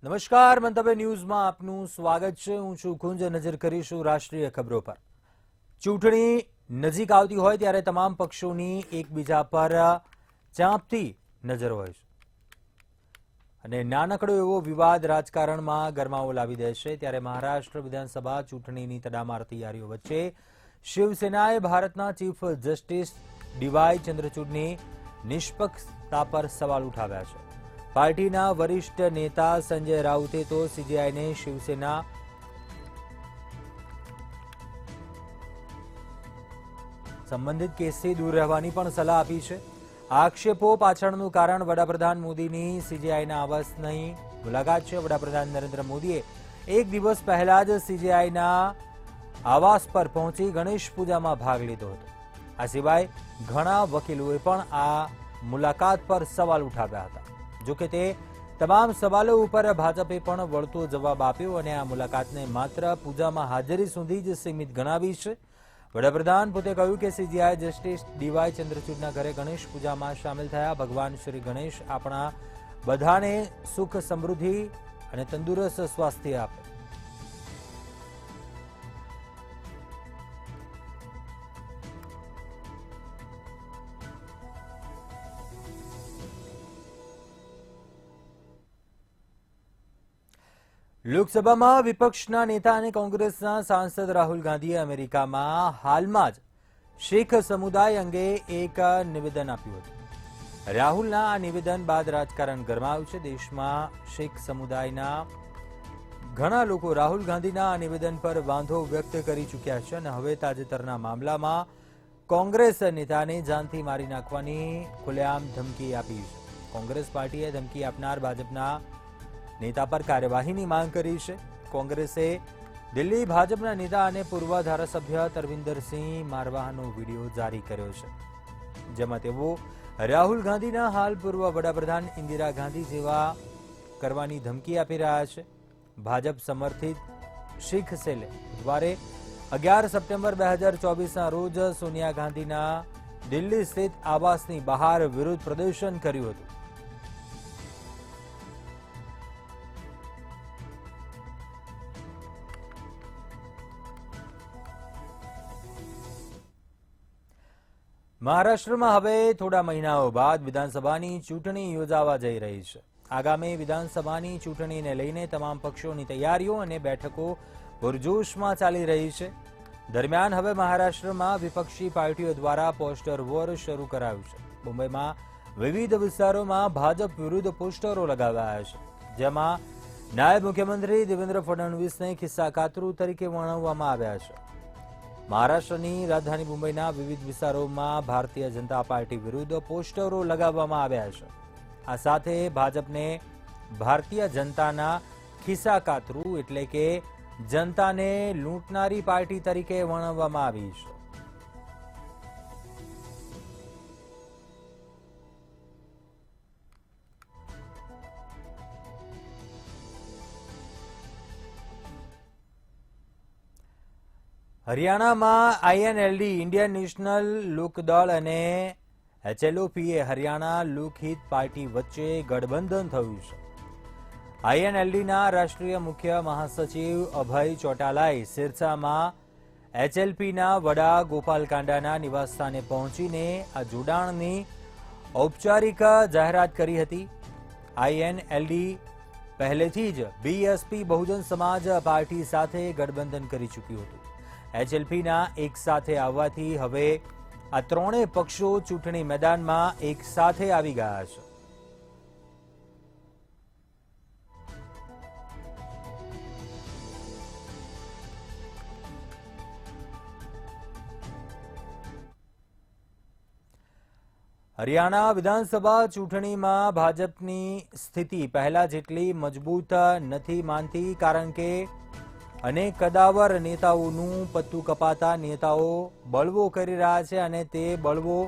નમસ્કાર, મંતવ્ય ન્યૂઝમાં આપનું સ્વાગત છે. હું છું કુંજ. નજર કરીશું રાષ્ટ્રીય ખબરો પર. ચૂંટણી નજીક આવતી હોય ત્યારે તમામ પક્ષોની એકબીજા પર ચાંપતી નજર હોય છે અને નાનકડો એવો વિવાદ રાજકારણમાં ગરમાવો લાવી દે છે. ત્યારે મહારાષ્ટ્ર વિધાનસભા ચૂંટણીની તડામાર તૈયારીઓ વચ્ચે શિવસેનાએ ભારતના ચીફ જસ્ટિસ ડીવાય ચંદ્રચૂડની નિષ્પક્ષતા પર સવાલ ઉઠાવ્યા છે. પાર્ટીના વરિષ્ઠ નેતા સંજય રાઉતે તો સીજીઆઈને શિવસેના સંબંધિત કેસથી દૂર રહેવાની પણ સલાહ આપી છે. આક્ષેપો પાછળનું કારણ વડાપ્રધાન મોદીની સીજીઆઈના આવાસની મુલાકાત છે. વડાપ્રધાન નરેન્દ્ર મોદીએ એક દિવસ પહેલા જ સીજીઆઈના આવાસ પર પહોંચી ગણેશ પૂજામાં ભાગ લીધો હતો. આ સિવાય ઘણા વકીલોએ પણ આ મુલાકાત પર સવાલ ઉઠાવ્યા હતા. જોકે તે તમામ સવાલો ઉપર ભાજપે પણ વળતો જવાબ આપ્યો અને આ મુલાકાતને માત્ર પૂજામાં હાજરી સુધી જ સીમિત ગણાવી છે. વડાપ્રધાન પોતે કહ્યું કે સીજીઆઈ જસ્ટિસ ડીવાય ચંદ્રચૂડના ઘરે ગણેશ પૂજામાં સામેલ થયા. ભગવાન શ્રી ગણેશ આપણા બધાને સુખ, સમૃદ્ધિ અને તંદુરસ્ત સ્વાસ્થ્ય આપે. લોકસભામાં વિપક્ષના નેતા અને કોંગ્રેસના સાંસદ રાહુલ ગાંધીએ અમેરિકામાં હાલમાં જ શીખ સમુદાય અંગે એક નિવેદન આપ્યું હતું. રાહુલના આ નિવેદન બાદ રાજકારણ ગરમાયું છે. દેશમાં શીખ સમુદાયના ઘણા લોકો રાહુલ ગાંધીના આ નિવેદન પર વાંધો વ્યક્ત કરી ચૂક્યા છે અને હવે તાજેતરના મામલામાં કોંગ્રેસ નેતાને જાનથી મારી નાખવાની ખુલ્લેઆમ ધમકી આપી છે. કોંગ્રેસ પાર્ટીએ ધમકી આપનાર ભાજપના નેતા પર કાર્યવાહીની માંગ કરી છે. કોંગ્રેસે દિલ્હી ભાજપના નેતા અને પૂર્વ ધારાસભ્ય તરવિંદરસિંહ મારવાહનો વિડીયો જારી કર્યો છે, જેમાં તેઓ રાહુલ ગાંધીના હાલ પૂર્વ વડાપ્રધાન ઇન્દિરા ગાંધી જેવા કરવાની ધમકી આપી રહ્યા છે. ભાજપ સમર્થિત શીખ સેલે બુધવારે 11 સપ્ટેમ્બર 2024ના રોજ સોનિયા ગાંધીના દિલ્હી સ્થિત આવાસની બહાર વિરોધ પ્રદર્શન કર્યું હતું. મહારાષ્ટ્રમાં હવે થોડા મહિનાઓ બાદ વિધાનસભાની ચૂંટણી યોજાવા જઈ રહી છે. આગામી વિધાનસભાની ચૂંટણીને લઈને તમામ પક્ષોની તૈયારીઓ અને બેઠકો પૂરજોશમાં ચાલી રહી છે. દરમિયાન હવે મહારાષ્ટ્રમાં વિપક્ષી પાર્ટીઓ દ્વારા પોસ્ટર વોર શરૂ કરાયું છે. મુંબઈમાં વિવિધ વિસ્તારોમાં ભાજપ વિરુદ્ધ પોસ્ટરો લગાવાયા છે, જેમાં નાયબ મુખ્યમંત્રી દેવેન્દ્ર ફડણવીસને ખિસ્સાકાતરૂ તરીકે વર્ણવવામાં આવ્યા છે. મહારાષ્ટ્રની રાજધાની મુંબઈના વિવિધ વિસ્તારોમાં ભારતીય જનતા પાર્ટી વિરુદ્ધ પોસ્ટરો લગાવવામાં આવ્યા છે. આ સાથે ભાજપને ભારતીય જનતાના ખિસ્સાકાતરૂ એટલે કે જનતાને લૂંટનારી પાર્ટી તરીકે વર્ણવવામાં આવી છે. હરિયાણામાં આઈએનએલડી ઇન્ડિયન નેશનલ લોકદળ અને એચએલઓપીએ હરિયાણા લોકહિત પાર્ટી વચ્ચે ગઠબંધન થયું છે. આઈએનએલડીના રાષ્ટ્રીય મુખ્ય મહાસચિવ અભય ચૌટાલાએ સિરસામાં એચએલપીના વડા ગોપાલ કાંડાના નિવાસસ્થાને પહોંચીને આ જોડાણની ઔપચારિક જાહેરાત કરી હતી. આઈએનએલડી પહેલેથી જ બીએસપી બહુજન સમાજ પાર્ટી સાથે ગઠબંધન કરી ચૂક્યું હતું. એચએલપીના એક સાથે આવવાથી હવે આ ત્રણેય પક્ષો ચૂંટણી મેદાનમાં એક સાથે આવી ગયા છે. હરિયાણા વિધાનસભા ચૂંટણીમાં ભાજપની સ્થિતિ પહેલા જેટલી મજબૂત નથી માનતી, કારણ કે અનેક કદાવર નેતાઓનું પત્તું કપાતા નેતાઓ બળવો કરી રહ્યા છે અને તે બળવો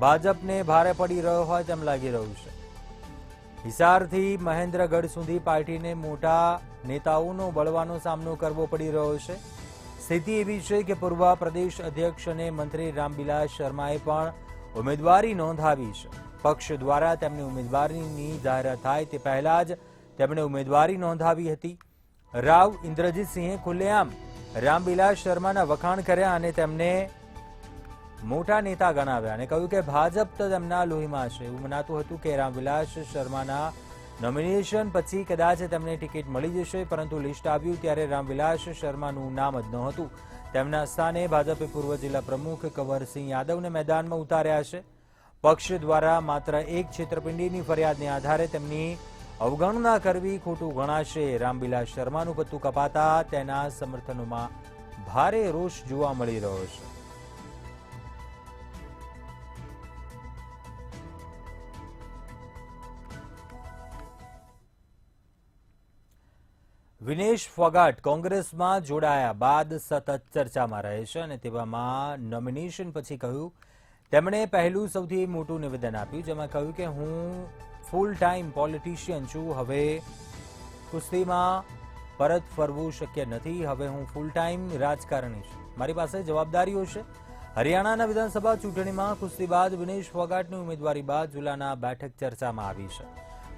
ભાજપને ભારે પડી રહ્યો હોય તેમ લાગી રહ્યું છે. હિસારથી મહેન્દ્રગઢ સુધી પાર્ટીને મોટા નેતાઓનો બળવાનો સામનો કરવો પડી રહ્યો છે. સ્થિતિ એવી છે કે પૂર્વ પ્રદેશ અધ્યક્ષ અને મંત્રી રામવિલાસ શર્માએ પણ ઉમેદવારી નોંધાવી છે. પક્ષ દ્વારા તેમની ઉમેદવારીની જાહેરાત થાય તે પહેલા જ તેમણે ઉમેદવારી નોંધાવી હતી. રાવ ઇન્દ્રજીતસિંહે ખુલ્લેઆમ રામવિલાસ શર્માના વખાણ કર્યા અને તેમને મોટા નેતા ગણાવ્યા અને કહ્યું કે ભાજપ તો તેમના લોહીમાં છે. એવું મનાતું હતું કે રામવિલાસ શર્માના નોમિનેશન પછી કદાચ તેમને ટિકિટ મળી જશે, પરંતુ લિસ્ટ આવ્યું ત્યારે રામવિલાસ શર્માનું નામ જ નહોતું. તેમના સ્થાને ભાજપે પૂર્વ જિલ્લા પ્રમુખ કંવરસિંહ યાદવને મેદાનમાં ઉતાર્યા છે. પક્ષ દ્વારા માત્ર એક છેતરપિંડીની ફરિયાદને આધારે તેમની અવગણના કરવી ખોટું ગણાશે. રામવિલાસ શર્માનું પત્તું કપાતા તેના સમર્થનોમાં ભારે રોષ જોવા મળી રહ્યો છે. વિનેશ ફોગાટ કોંગ્રેસમાં જોડાયા બાદ સતત ચર્ચામાં રહે છે અને તેવામાં નોમિનેશન પછી કહ્યું તેમણે પહેલું સૌથી મોટું નિવેદન આપ્યું, જેમાં કહ્યું કે હું ફૂલ ટાઈમ પોલિટિશિયન છું. હવે કુસ્તીમાં પરત ફરવું શક્ય નથી. હવે હું ફૂલ ટાઈમ રાજકારણી છું. મારી પાસે જવાબદારીઓ છે. હરિયાણાના વિધાનસભા ચૂંટણીમાં કુસ્તી બાદ વિનેશ ફોગાટની ઉમેદવારી બાદ જુલાના બેઠક ચર્ચામાં આવી છે.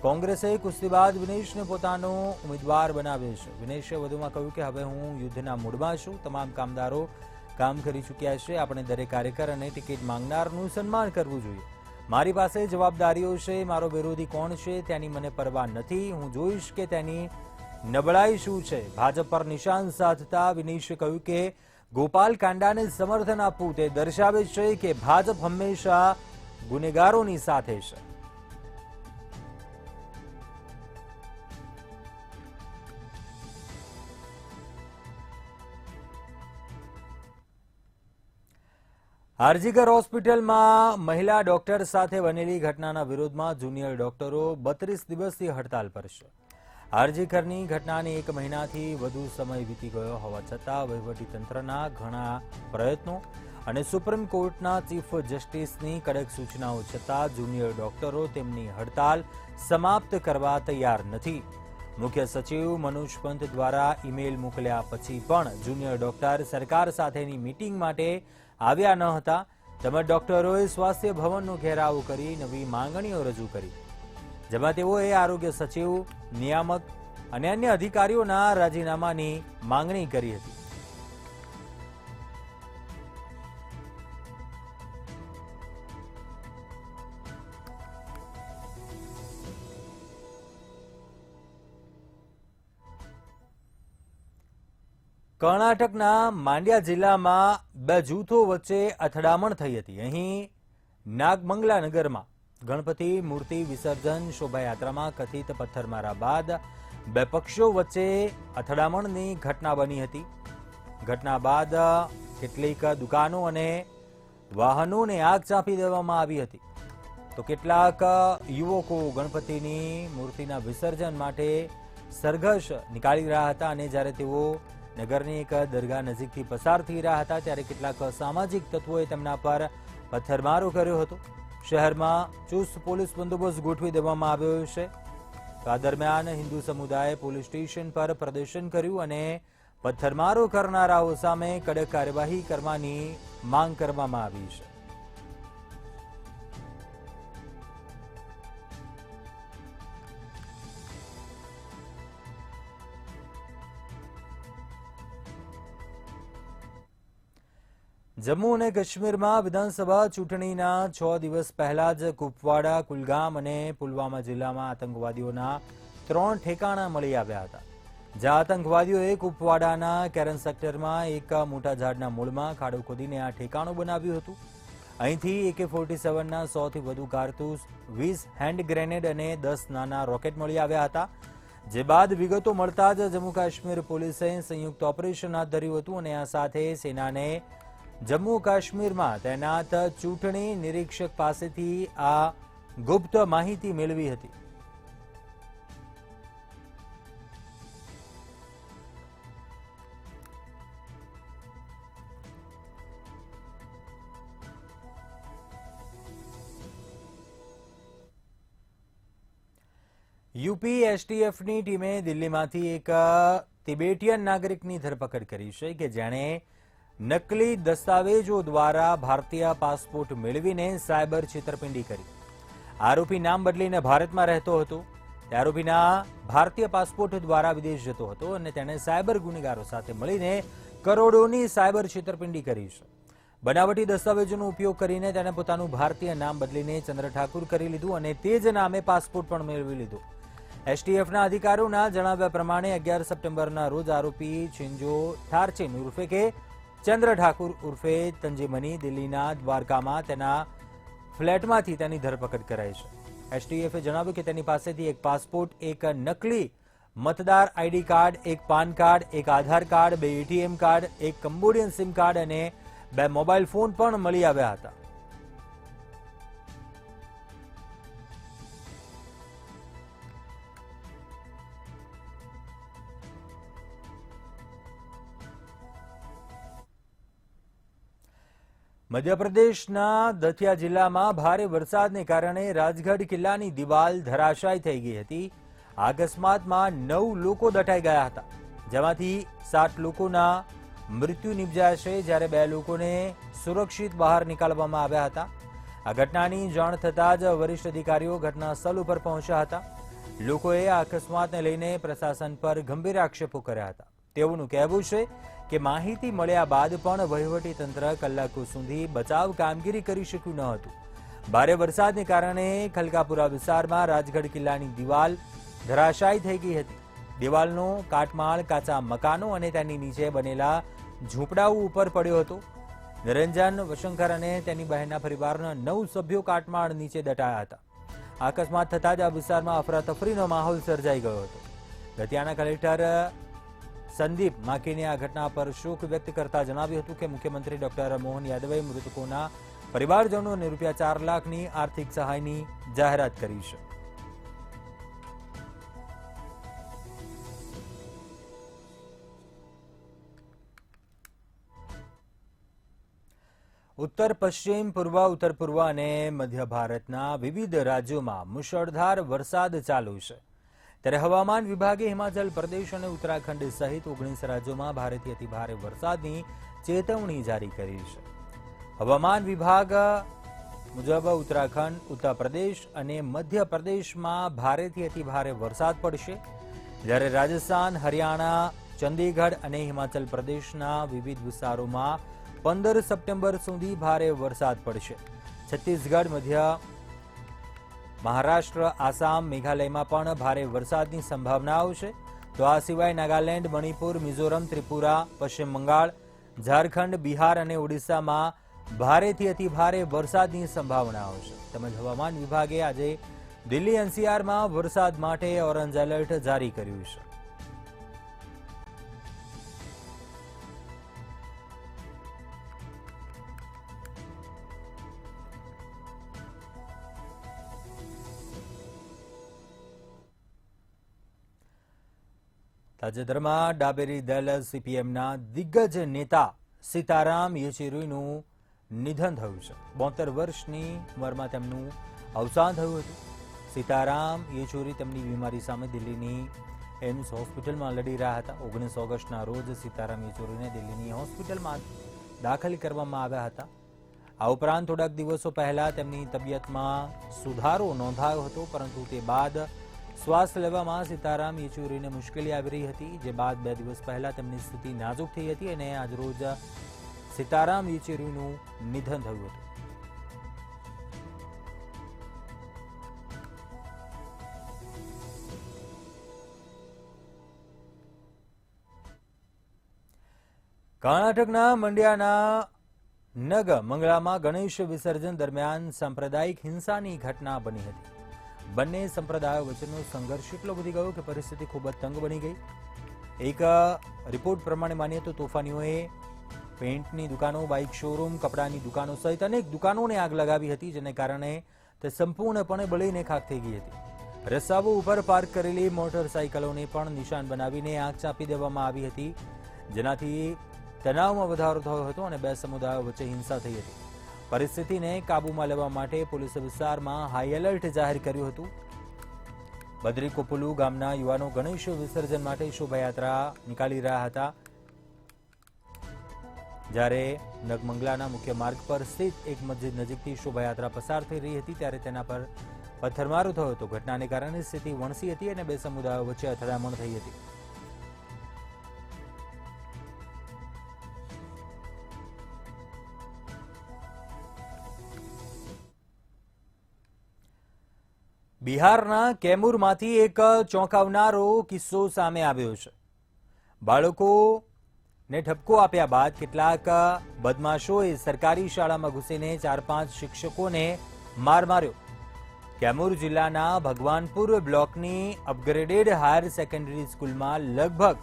કોંગ્રેસે કુસ્તી બાદ વિનેશને પોતાનો ઉમેદવાર બનાવ્યો છે. વિનેશે વધુમાં કહ્યું કે હવે હું યુદ્ધના મૂડમાં છું. તમામ કામદારો કામ કરી ચૂક્યા છે. આપણે દરેક કાર્યકર અને ટિકિટ માંગનારનું સન્માન કરવું જોઈએ. મારી પાસે જવાબદારીઓ છે. મારો વિરોધી કોણ છે તેની મને પરવા નથી. હું જોઈશ કે તેની નબળાઈ શું છે. ભાજપ પર નિશાન સાધતા વિનેશે કહ્યું કે ગોપાલ કાંડાને સમર્થન આપવું તે દર્શાવે છે કે ભાજપ હંમેશા ગુનેગારોની સાથે છે. આરજીકર હોસ્પિટલમાં મહિલા ડોક્ટર સાથે બનેલી ઘટનાના વિરોધમાં જુનિયર ડોક્ટરો 32 દિવસથી હડતાલ પર છે. આરજીકરની ઘટનાને 1 મહિનાથી વધુ સમય વીતી ગયો હોવા છતાં વહીવટીતંત્રના ઘણા પ્રયત્નો અને સુપ્રીમ કોર્ટના ચીફ જસ્ટિસની કડક સૂચનાઓ છતાં જુનિયર ડોક્ટરો તેમની હડતાલ સમાપ્ત કરવા તૈયાર નથી. મુખ્ય સચિવ મનોજ પંત દ્વારા ઈમેલ મોકલ્યા પછી પણ જુનિયર ડોક્ટર સરકાર સાથેની મીટિંગ માટે આવ્યા ન હતા. તેમજ ડોક્ટરોએ સ્વાસ્થ્ય ભવનનો ઘેરાવ કરી નવી માંગણીઓ રજૂ કરી, જેમાં તેઓએ આરોગ્ય સચિવ, નિયામક અને અન્ય અધિકારીઓના રાજીનામાની માંગણી કરી હતી. કર્ણાટકના માંડ્યા જિલ્લામાં 2 જૂથો વચ્ચે અથડામણ થઈ હતી. અહીં નાગમંગલા નગરમાં ગણપતિ મૂર્તિ વિસર્જન શોભાયાત્રામાં કથિત પથ્થરમારા બાદ 2 પક્ષો વચ્ચે અથડામણની ઘટના બની હતી. ઘટના બાદ કેટલીક દુકાનો અને વાહનોને આગ ચાંપી દેવામાં આવી હતી. તો કેટલાક યુવકો ગણપતિની મૂર્તિના વિસર્જન માટે સરઘસ નીકાળી રહ્યા હતા અને જ્યારે તેઓ નગરની એક દરગાહ નજીકથી પસાર થઈ રહ્યા હતા ત્યારે કેટલાક અસામાજિક તત્વોએ તેમના પર પથ્થરમારો કર્યો હતો. શહેરમાં ચુસ્ત પોલીસ બંદોબસ્ત ગોઠવી દેવામાં આવ્યો છે. આ દરમિયાન હિન્દુ સમુદાયે પોલીસ સ્ટેશન પર પ્રદર્શન કર્યું અને પથ્થરમારો કરનારાઓ સામે કડક કાર્યવાહી કરવાની માંગ કરવામાં આવી છે. જમ્મુ અને કાશ્મીરમાં વિધાનસભા ચૂંટણીના 6 દિવસ પહેલા જ કુપવાડા, કુલગામ અને પુલવામા જિલ્લામાં આતંકવાદીઓના 3 ઠેકાણા મળી આવ્યા હતા. જ્યાં આતંકવાદીઓએ કુપવાડાના કેરન સેક્ટરમાં એક મોટા ઝાડના મૂળમાં ખાડો ખોદીને આ ઠેકાણું બનાવ્યું હતું. અહીંથી AK-47ના 100થી વધુ કારતૂસ, 20 હેન્ડ ગ્રેનેડ અને 10 નાના રોકેટ મળી આવ્યા હતા. જે બાદ વિગતો મળતા જ જમ્મુ કાશ્મીર પોલીસે સંયુક્ત ઓપરેશન હાથ ધર્યું હતું અને આ સાથે સેનાને જમ્મુ કાશ્મીરમાં તૈનાત ચૂંટણી નિરીક્ષક પાસેથી આ ગુપ્ત માહિતી મેળવી હતી. યુપી STFની ટીમે દિલ્હીમાંથી એક તિબેટિયન નાગરિકની ધરપકડ કરી છે કે જેણે નકલી દસ્તાવેજો દ્વારા ભારતીય પાસપોર્ટ મેળવીને સાયબર છેતરપિંડી કરી. આરોપી નામ બદલીને ભારતમાં રહેતો હતો. આરોપીના ભારતીય પાસપોર્ટ દ્વારા વિદેશ જતો હતો અને તેણે સાયબર ગુનેગારો સાથે મળીને કરોડોની સાયબર છેતરપિંડી કરી છે. બનાવટી દસ્તાવેજોનો ઉપયોગ કરીને તેણે પોતાનું ભારતીય નામ બદલીને ચંદ્ર ઠાકુર કરી લીધું અને તે જ નામે પાસપોર્ટ પણ મેળવી લીધો. એસટીએફના અધિકારીઓના જણાવ્યા પ્રમાણે 11 સપ્ટેમ્બરના રોજ આરોપી ચિંજો ઠારચેન ઉર્ફે કે ચંદ્ર ઠાકુર ઉર્ફે તંજીમની દિલ્હીના દ્વારકામાં તેના ફ્લેટમાંથી તેની ધરપકડ કરાઈ છે. એસટીએફે જણાવ્યું કે તેની પાસેથી એક પાસપોર્ટ, એક નકલી મતદાર આઈડી કાર્ડ, એક પાન કાર્ડ, એક આધાર કાર્ડ, 2 એટીએમ કાર્ડ, એક કંબોડિયન સિમ કાર્ડ અને 2 મોબાઈલ ફોન પણ મળી આવ્યા હતા. મધ્યપ્રદેશના દતિયા જિલ્લામાં ભારે વરસાદને કારણે રાજગઢ કિલ્લાની દિવાલ ધરાશાયી થઈ ગઈ હતી. અકસ્માતમાં 9 લોકો દટાઈ ગયા હતા, જેમાંથી 7 લોકોના મૃત્યુ નિપજ્યા છે, જ્યારે 2 લોકોને સુરક્ષિત બહાર નીકાળવામાં આવ્યા હતા. આ ઘટનાની જાણ થતાં જ વરિષ્ઠ અધિકારીઓ ઘટના સ્થળ ઉપર પહોંચ્યા હતા. લોકોએ આ અકસ્માતને લઈને પ્રશાસન પર ગંભીર આક્ષેપો કર્યા હતા. તેઓનું કહેવું છે કે માહિતી મળ્યા બાદ પણ વહીવટીતંત્ર કલાકો સુધી બચાવ કામગીરી કરી શક્યું ન હતું. ભારે વરસાદને કારણે ખલકાપુરા વિસ્તારમાં રાજગઢ કિલ્લાની દિવાલ ધરાશાયી થઈ ગઈ હતી. દિવાલનો કાટમાળ કાચા મકાનો અને તેની નીચે બનેલા ઝૂંપડાઓ ઉપર પડ્યો હતો. નિરંજન વશંકર અને તેની બહેનના પરિવારના 9 સભ્યો કાટમાળ નીચે દટાયા હતા. અકસ્માત થતાં જ આ વિસ્તારમાં અફરાતફરીનો માહોલ સર્જાઈ ગયો હતો. દતિયાના કલેક્ટર સંદીપ માકીને આ ઘટના પર શોક વ્યક્ત કરતા જણાવ્યું હતું કે મુખ્યમંત્રી ડોક્ટર મોહન યાદવે મૃતકોના પરિવારજનોને ₹4 લાખની આર્થિક સહાયની જાહેરાત કરી છે. ઉત્તર પશ્ચિમ, પૂર્વ, ઉત્તર પૂર્વ અને મધ્ય ભારતના વિવિધ રાજ્યોમાં મુશળધાર વરસાદ ચાલુ છે. ત્યારે હવામાન વિભાગે હિમાચલ પ્રદેશ અને ઉત્તરાખંડ સહિત 19 રાજ્યોમાં ભારેથી અતિભારે વરસાદની ચેતવણી જારી કરી છે. હવામાન વિભાગ મુજબ ઉત્તરાખંડ, ઉત્તર પ્રદેશ અને મધ્ય પ્રદેશમાં ભારેથી અતિભારે વરસાદ પડશે, જ્યારે રાજસ્થાન, હરિયાણા, ચંદીગઢ અને હિમાચલ પ્રદેશના વિવિધ વિસ્તારોમાં 15 સપ્ટેમ્બર સુધી ભારે વરસાદ પડશે. છત્તીસગઢ, મધ્ય મહારાષ્ટ્ર, આસામ, મેઘાલયમાં પણ ભારે વરસાદની સંભાવનાઓ છે. તો આ સિવાય નાગાલેન્ડ, મણિપુર, મિઝોરમ, ત્રિપુરા, પશ્ચિમ બંગાળ, ઝારખંડ, બિહાર અને ઓડિશામાં ભારેથી અતિભારે વરસાદની સંભાવનાઓ છે. તેમજ હવામાન વિભાગે આજે દિલ્હી એનસીઆરમાં વરસાદ માટે ઓરેન્જ એલર્ટ જારી કર્યું છે. તાજેતરમાં ડાબેરી દળ સીપીએમના દિગ્ગજ નેતા સીતારામ યેચુરીનું નિધન થયું છે. 72 વર્ષની ઉંમરમાં તેમનું અવસાન થયું હતું. સીતારામ યેચુરી તેમની બીમારી સામે દિલ્હીની એમ્સ હોસ્પિટલમાં લડી રહ્યા હતા. 19 ઓગસ્ટના રોજ સીતારામ યેચુરીને દિલ્હીની હોસ્પિટલમાં દાખલ કરવામાં આવ્યા હતા. આ ઉપરાંત થોડાક દિવસો પહેલા તેમની તબિયતમાં સુધારો નોંધાયો હતો, પરંતુ તે બાદ શ્વાસ લેવામાં સીતારામ યેચુરીને મુશ્કેલી આવી રહી હતી, જે બાદ 2 દિવસ પહેલા તેમની સ્થિતિ નાજુક થઈ હતી અને આજરોજ સીતારામ યેચુરીનું નિધન થયું હતું. કર્ણાટકના મંડ્યાના નગ મંગળામાં ગણેશ વિસર્જન દરમિયાન સાંપ્રદાયિક હિંસાની ઘટના બની હતી. બંને સંપ્રદાયો વચ્ચેનો સંઘર્ષ એટલો વધી ગયો કે પરિસ્થિતિ ખૂબ જ તંગ બની ગઈ. એક રિપોર્ટ પ્રમાણે માનીએ તો તોફાનીઓએ પેઇન્ટની દુકાનો, બાઇક શોરૂમ, કપડાની દુકાનો સહિત અનેક દુકાનોને આગ લગાવી હતી, જેને કારણે તે સંપૂર્ણપણે બળીને ખાખ થઈ ગઈ હતી. રસ્તાઓ ઉપર પાર્ક કરેલી મોટરસાઇકલોને પણ નિશાન બનાવીને આગ ચાંપી દેવામાં આવી હતી, જેનાથી તણાવમાં વધારો થયો હતો અને 2 સમુદાયો વચ્ચે હિંસા થઈ હતી. પરિસ્થિતિને કાબૂમાં લેવા માટે પોલીસે વિસ્તારમાં હાઈ એલર્ટ જાહેર કર્યું હતું. બદ્રીકોપુલુ ગામના યુવાનો ગણેશ વિસર્જન માટે શોભાયાત્રા નીકાળી રહ્યા હતા, જ્યારે નગમંગલાના મુખ્ય માર્ગ પર સ્થિત એક મસ્જિદ નજીકથી શોભાયાત્રા પસાર થઈ રહી હતી, ત્યારે તેના પર પથ્થરમારો થયો હતો. ઘટનાને કારણે સ્થિતિ વણસી હતી અને બે સમુદાયો વચ્ચે અથડામણ થઈ હતી. બિહારના કેમૂરમાંથી એક ચોંકાવનારો કિસ્સો સામે આવ્યો છે. બાળકોને ઠપકો આપ્યા બાદ કેટલાક બદમાશોએ સરકારી શાળામાં ઘૂસીને 4-5 શિક્ષકોને માર માર્યો. કેમૂર જિલ્લાના ભગવાનપુર બ્લોકની અપગ્રેડેડ હાયર સેકન્ડરી સ્કૂલમાં લગભગ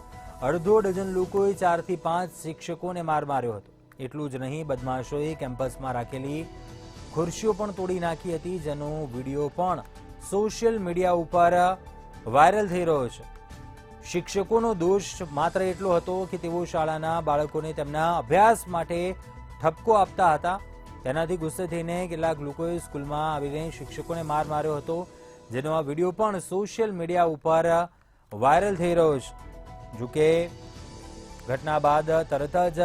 અડધો ડઝન લોકોએ 4 થી 5 શિક્ષકોને માર માર્યો હતો. એટલું જ નહીં, બદમાશોએ કેમ્પસમાં રાખેલી ખુરશીઓ પણ તોડી નાખી હતી, જેનો વિડીયો પણ સોશિયલ મીડિયા ઉપર વાયરલ થઈ રહ્યો છે. શિક્ષકોનો દોષ માત્ર એટલો હતો કે તેઓ શાળાના બાળકોને તેમના અભ્યાસ માટે ઠપકો આપતા હતા. તેનાથી ગુસ્સે થઈને કેટલાક લોકોએ સ્કૂલમાં આવીને શિક્ષકોને માર માર્યો હતો, જેનો આ વિડીયો પણ સોશિયલ મીડિયા ઉપર વાયરલ થઈ રહ્યો છે. જોકે ઘટના બાદ તરત જ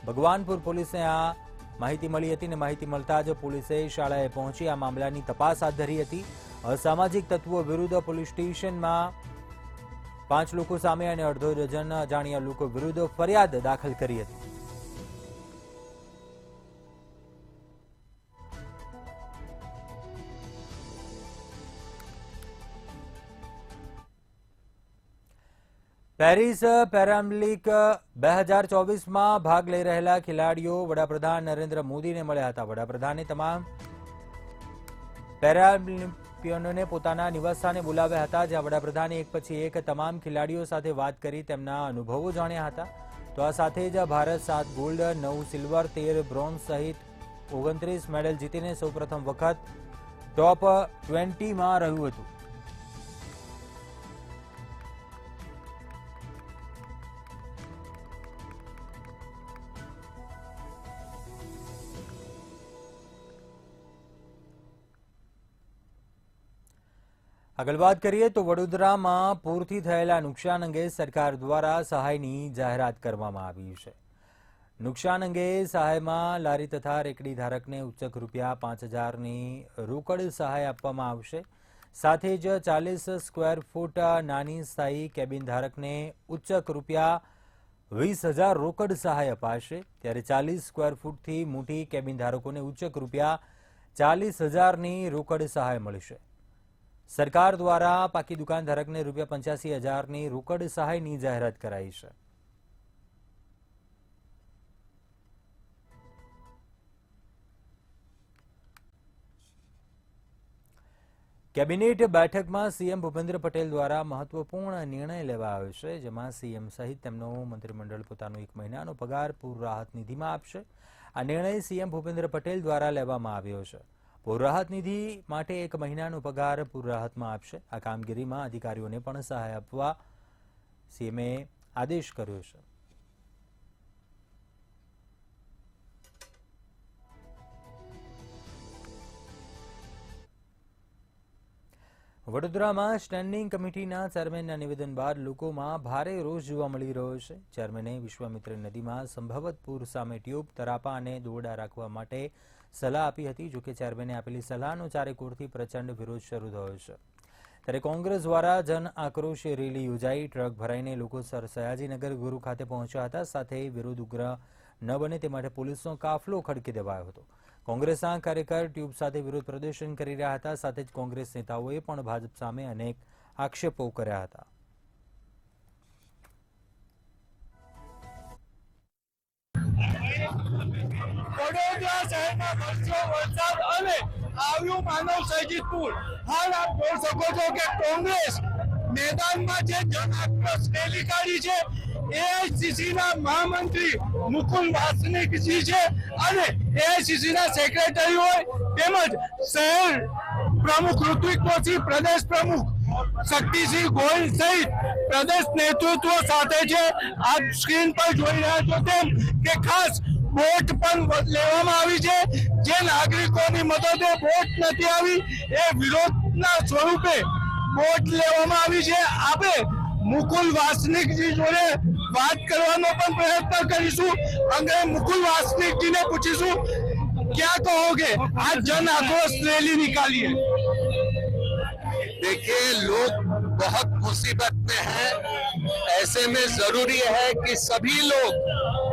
ભગવાનપુર પોલીસને આ માહિતી મળી હતી અને માહિતી મળતા જ પોલીસે શાળાએ પહોંચી આ મામલાની તપાસ હાથ ધરી હતી. અસામાજિક તત્વો વિરુદ્ધ પોલીસ સ્ટેશનમાં 5 લોકો સામે અને અડધો ડઝન અજાણ્યા લોકો વિરુદ્ધ ફરિયાદ દાખલ કરી હતી. પેરિસ પેરાલિમ્પિક 2024માં ભાગ લઈ રહેલા ખેલાડીઓ વડાપ્રધાન નરેન્દ્ર મોદીને મળ્યા હતા. વડાપ્રધાને તમામ પેરાલિમ્પિયનોને પોતાના નિવાસસ્થાને બોલાવ્યા હતા, જ્યાં વડાપ્રધાને એક પછી એક તમામ ખેલાડીઓ સાથે વાત કરી તેમના અનુભવો જાણ્યા હતા. તો આ સાથે જ ભારત 7 ગોલ્ડ, 9 સિલ્વર, 13 બ્રોન્ઝ સહિત 29 મેડલ જીતીને સૌપ્રથમ વખત ટોપ 20માં રહ્યું હતું. આગળ વાત કરીએ તો વડોદરામાં પૂરથી થયેલા નુકસાન અંગે સરકાર દ્વારા સહાયની જાહેરાત કરવામાં આવી છે. નુકસાન અંગે સહાયમાં લારી તથા રેકડી ધારકને ઉચ્ચક રૂપિયા 5,000ની રોકડ સહાય આપવામાં આવશે. સાથે જ 40 સ્ક્વેર ફૂટ નાની સ્થાયી કેબિન ધારકને ઉચ્ચક રૂપિયા 20,000 રોકડ સહાય અપાશે. ત્યારે 40 સ્ક્વેર ફૂટથી મોટી કેબિન ધારકોને ઉચ્ચક રૂપિયા 40,000ની રોકડ સહાય મળશે. સરકાર દ્વારા પાકી દુકાન ધારકને રૂપિયા 85,000ની રોકડ સહાયની જાહેરાત કરાઈ છે. કેબિનેટ બેઠકમાં સીએમ ભૂપેન્દ્ર પટેલ દ્વારા મહત્વપૂર્ણ નિર્ણય લેવા આવ્યો છે, જેમાં સીએમ સહિત તેમનો મંત્રીમંડળ પોતાનો 1 મહિનાનો પગાર પૂર રાહત નિધિમાં આપશે. આ નિર્ણય સીએમ ભૂપેન્દ્ર પટેલ દ્વારા લેવામાં આવ્યો છે. પૂર રાહત નિધિ માટે 1 મહિનાનો પગાર પૂર રાહતમાં આપશે. આ કામગીરીમાં અધિકારીઓને પણ સહાય આપવા સીએમએ આદેશ કર્યો છે. વડોદરામાં સ્ટેન્ડિંગ કમિટીના ચેરમેનના નિવેદન બાદ લોકોમાં ભારે રોષ જોવા મળી રહ્યો છે. ચેરમેને વિશ્વામિત્રી નદીમાં સંભવત પૂર સામે ટ્યુબ, તરાપા અને દોરડા રાખવા માટે સલાહ આપી હતી. જોકે ચેરમેને આપેલી સલાહનો ચારેકોરથી પ્રચંડ વિરોધ શરૂ થયો છે. ત્યારે કોંગ્રેસ દ્વારા જન આક્રોશ રેલી યોજાઈ. ટ્રક ભરાઈને લોકો સયાજીનગર ગુરુ ખાતે પહોંચ્યા હતા. સાથે વિરોધ ઉગ્ર ન બને તે માટે પોલીસનો કાફલો ખડકી દેવાયો હતો. કોંગ્રેસના કાર્યકર ટ્યુબ સાથે વિરોધ પ્રદર્શન કરી રહ્યા હતા. સાથે જ કોંગ્રેસ નેતાઓએ પણ ભાજપ સામે અનેક આક્ષેપો કર્યા હતા. વડોદરા શહેરમાં વરસ્યો વરસાદ અને આવ્યું માનવ સર્જિત પૂર. હાલ આપ જોઈ શકો છો કે કોંગ્રેસ મેદાનમાં જે જન આક્રોશ રેલી કાઢી છે, એઆઈસીસીના મહામંત્રી મુકુલ વાસનિકજી છે અને એઆઈસીસીના સેક્રેટરી હોય તેમજ શહેર પ્રમુખ ઋત્વિક જોશી, પ્રદેશ પ્રમુખ શક્તિસિંહ ગોહિલ સહિત પ્રદેશ નેતૃત્વ સાથે છે. આપ સ્ક્રીન પર જોઈ રહ્યા છો તેમ કે ખાસ બોટ પણ લેવામાં આવી છે. જે નાગરિકોની મદદે બોટ નથી આવી એ વિરોધના સ્વરૂપે બોટ લેવામાં આવી છે. આપણે મુકુલ વાસનિકજી જોડે વાત કરવાનો પણ પ્રયત્ન કરીશું અને મુકુલ વાસનિકજીને પૂછીશું क्या कहोगे आज जन आक्रोश रैली निकाली है। देखिए, लोग बहुत मुसीबत में हैं। ऐसे में जरूरी है कि सभी लोग,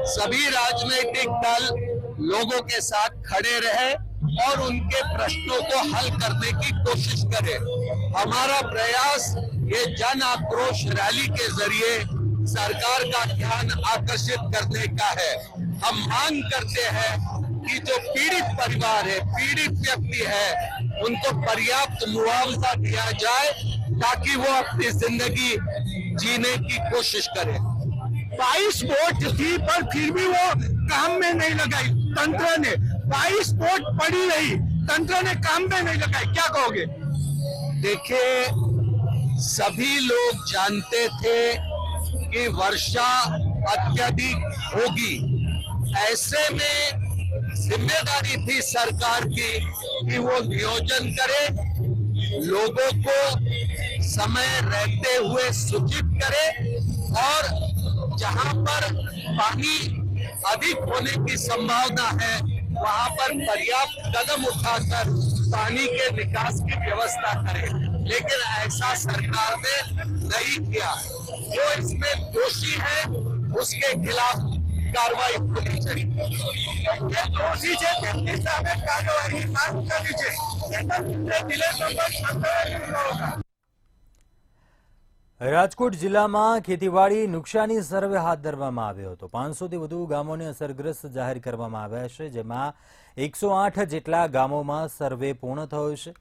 सभी राजनीतिक दल लोगों के साथ खड़े रहे और उनके प्रश्नों को हल करने की कोशिश करें। हमारा प्रयास ये जन आक्रोश रैली के जरिए सरकार का ध्यान आकर्षित करने का है। हम मांग करते हैं कि जो पीड़ित परिवार है, पीड़ित व्यक्ति है, उनको पर्याप्त मुआवजा दिया जाए ताकि वो अपनी जिंदगी जीने की कोशिश करें। 22 वोट थी पर फिर भी वो काम में नहीं लगाई तंत्र ने। 22 वोट पड़ी रही, तंत्र ने काम में नहीं लगाई। क्या कहोगे? देखिए, सभी लोग जानते थे कि वर्षा अत्यधिक होगी। ऐसे में जिम्मेदारी थी सरकार की कि वो नियोजन करे, लोगों को समय रहते हुए सूचित करे और जहां पर पानी अधिक होने की संभावना है वहां पर पर्याप्त कदम उठाकर पानी के निकास की व्यवस्था करे। लेकिन ऐसा सरकार ने नहीं किया। जो इसमें दोषी है उसके खिलाफ कार्रवाई होनी चाहिए। दोषी છે તેમની સામે કાર્યવાહી માંગ કરી છે। રાજકોટ જિલ્લામાં ખેતીવાડી નુકસાની સર્વે હાથ ધરવામાં આવ્યો હતો। 500થી વધુ ગામોને અસરગ્રસ્ત જાહેર કરવામાં આવ્યા છે, જેમાં 108 જેટલા ગામોમાં સર્વે પૂર્ણ થયો છે।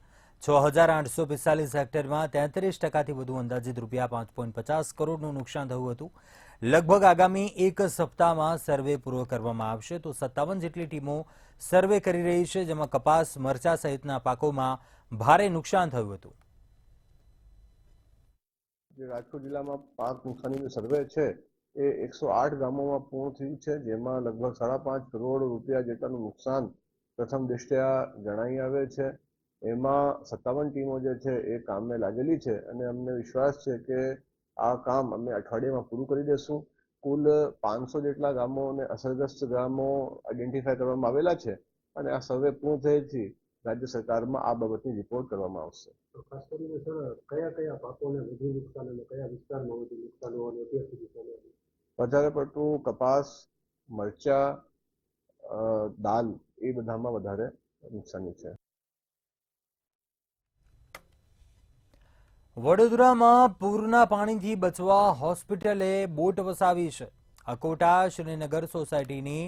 6845 હેક્ટરમાં 33%થી વધુ અંદાજિત રૂપિયા 5.50 કરોડનું નુકસાન થયું હતું। લગભગ આગામી એક સપ્તાહમાં સર્વે પૂરો કરવામાં આવશે। તો 57 જેટલી ટીમો સર્વે કરી રહી છે, જેમાં કપાસ, મરચા સહિતના પાકોમાં ભારે નુકસાન થયું હતું। રાજકોટ જિલ્લામાં પાક નુકસાનીનું સર્વે છે એ 108 ગામોમાં પૂર્ણ થયું છે, જેમાં લગભગ 5.5 કરોડ રૂપિયા જેટલાનું નુકસાન પ્રથમ દૃષ્ટ્યા જણાઈ આવે છે। એમાં 57 ટીમો જે છે એ કામે લાગેલી છે અને અમને વિશ્વાસ છે કે આ કામ અમે અઠવાડિયામાં પૂરું કરી દેશું। કુલ 500 જેટલા ગામો અને અસરગ્રસ્ત ગામો આઈડેન્ટિફાય કરવામાં આવેલા છે અને આ સર્વે પૂર્ણ થયેથી રાજ્ય સરકારમાં આ બાબતની રિપોર્ટ કરવામાં આવશે। ખાસ કરીને સર કયા કયા પાકોને વધુ નુકસાન અને કયા વિસ્તારમાં વધુ નુકસાન હોવાનું અત્યાર સુધી સામે આવ્યું? વધારે પડતું કપાસ, મરચા, દાલ એ બધામાં વધારે નુકસાની છે। વડોદરામાં પૂરના પાણીથી બચવા હોસ્પિટલે બોટ વસાવી છે। અકોટા શ્રીનગર સોસાયટીની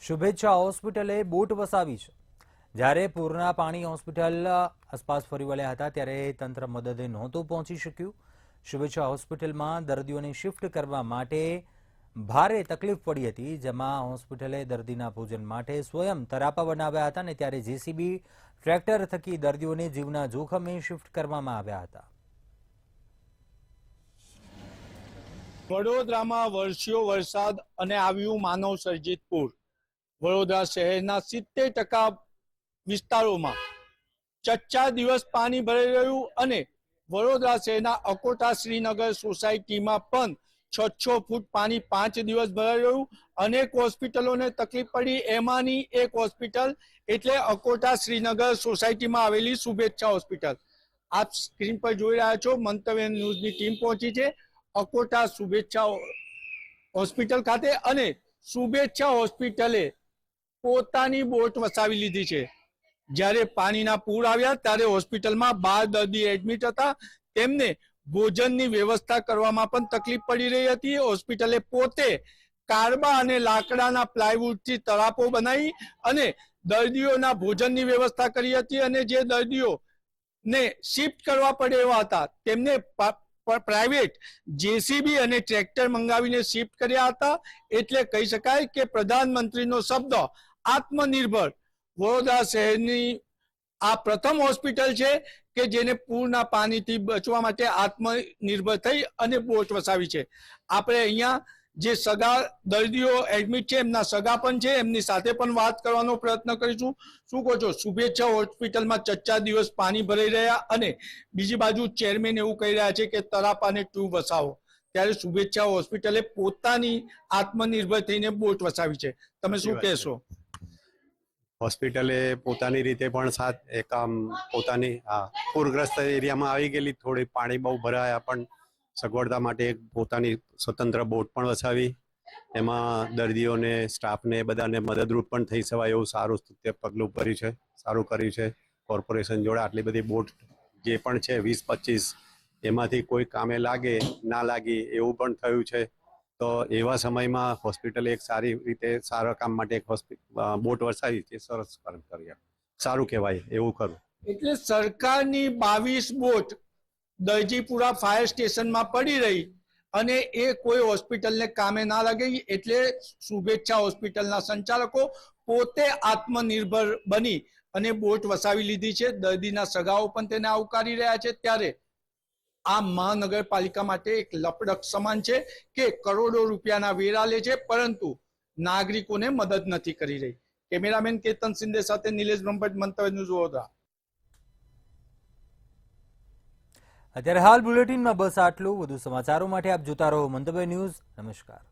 શુભેચ્છા હોસ્પિટલે બોટ વસાવી છે। જ્યારે પૂરના પાણી હોસ્પિટલ આસપાસ ફરી વળ્યા હતા ત્યારે તંત્ર મદદે નહોતું પહોંચી શક્યું। શુભેચ્છા હોસ્પિટલમાં દર્દીઓને શિફ્ટ કરવા માટે ભારે તકલીફ પડી હતી, જેમાં હોસ્પિટલે દર્દીના ભોજન માટે સ્વયં તરાપા બનાવ્યા હતા અને ત્યારે જેસીબી ટ્રેક્ટર થકી દર્દીઓને જીવના જોખમે શિફ્ટ કરવામાં આવ્યા હતા। વડોદરામાં વરસ્યો વરસાદ અને આવ્યું માનવ સર્જિત પૂર। વડોદરા શહેરના 70% વિસ્તારોમાં 4 દિવસ પાણી ભરાઈ રહ્યું અને વડોદરા શહેરના અકોટા શ્રીનગર સોસાયટીમાં પણ 6 ફૂટ પાણી 5 દિવસ ભરાઈ રહ્યું। અનેક હોસ્પિટલોને તકલીફ પડી, એમાંની એક હોસ્પિટલ એટલે અકોટા શ્રીનગર સોસાયટીમાં આવેલી શુભેચ્છા હોસ્પિટલ। આપ સ્ક્રીન પર જોઈ રહ્યા છો, મંતવ્ય ન્યૂઝની ટીમ પહોંચી છે અકોટા શુભેચ્છા હોસ્પિટલ ખાતે અને શુભેચ્છા હોસ્પિટલે પોતાની બોટ વસાવી લીધી છે। જ્યારે પાણીના પૂર આવ્યા ત્યારે હોસ્પિટલમાં 12 દર્દી એડમિટ હતા, તેમને ભોજનની વ્યવસ્થા કરવામાં પણ તકલીફ પડી રહી હતી। હોસ્પિટલે પોતે કારબા અને લાકડાના પ્લાયવુડથી તળાપો બનાવી અને દર્દીઓના ભોજનની વ્યવસ્થા કરી હતી અને જે દર્દીઓને શિફ્ટ કરવા પડે એવા હતા તેમને પ્રાઇવેટ જેસીબી અને ટ્રેક્ટર મંગાવીને શિફ્ટ કર્યા હતા। એટલે કહી શકાય કે પ્રધાનમંત્રીનો શબ્દ આત્મનિર્ભર વડોદરા શહેરની આ પ્રથમ હોસ્પિટલ છે કે જેને પૂરના પાણીથી બચવા માટે આત્મનિર્ભર થઈ અને બોટ વસાવી છે। આપણે અહીંયા જે સગા દર્દીઓ એડમિટ છે એમના સગા પણ છે, એમની સાથે પણ વાત કરવાનો પ્રયત્ન કરીશું। શું કહો છો? શુભેચ્છા હોસ્પિટલમાં 4 દિવસ પાણી ભરાઈ રહ્યા અને બીજી બાજુ ચેરમેન એવું કહી રહ્યા છે કે તરાપાને ટ્યુબ વસાવો, ત્યારે શુભેચ્છા હોસ્પિટલે પોતાની આત્મનિર્ભર થઈને બોટ વસાવી છે। તમે શું કહેશો? હોસ્પિટલે પોતાની રીતે પણ સાથ એક આમ પોતાની પૂરગ્રસ્ત એરિયામાં આવી ગયેલી, થોડી પાણી બહુ ભરાયા, પણ સગવડતા માટે એક પોતાની સ્વતંત્ર બોટ પણ વસાવી, એમાં દર્દીઓને, સ્ટાફને બધાને મદદરૂપ પણ થઈ શકાય એવું સારું પગલું ભર્યું છે, સારું કર્યું છે. કોર્પોરેશન જોડે આટલી બધી બોટ જે પણ છે 20-25, એમાંથી કોઈ કામે લાગે ના લાગી એવું પણ થયું છે. તો એવા સમયમાં હોસ્પિટલે એક સારી રીતે સારા કામ માટે એક બોટ વસાવી છે, સરસ કામ કર્યા, સારું કહેવાય એવું ખરું. એટલે સરકારની 22 બોટ દરજીપુરા ફાયર સ્ટેશનમાં પડી રહી અને એ કોઈ હોસ્પિટલને કામે ના લાગે, એટલે શુભેચ્છા હોસ્પિટલના સંચાલકો પોતે આત્મનિર્ભર બની અને બોટ વસાવી લીધી છે. દર્દીના સગાઓ પણ તેને આવકારી રહ્યા છે. ત્યારે આ મહાનગરપાલિકા માટે એક લપડક સમાન છે કે કરોડો રૂપિયાના વેરા લે છે, પરંતુ નાગરિકોને મદદ નથી કરી રહી. કેમેરામેન કેતન શિંદે સાથે નિલેશ બ્રહ્મભટ્ટ, મંતવ્ય ન્યૂઝ, વડોદરા. અત્યારે હાલ બુલેટિનમાં બસ આટલું. વધુ સમાચારો માટે આપ જોતા રહો મંતવ્ય ન્યૂઝ. નમસ્કાર.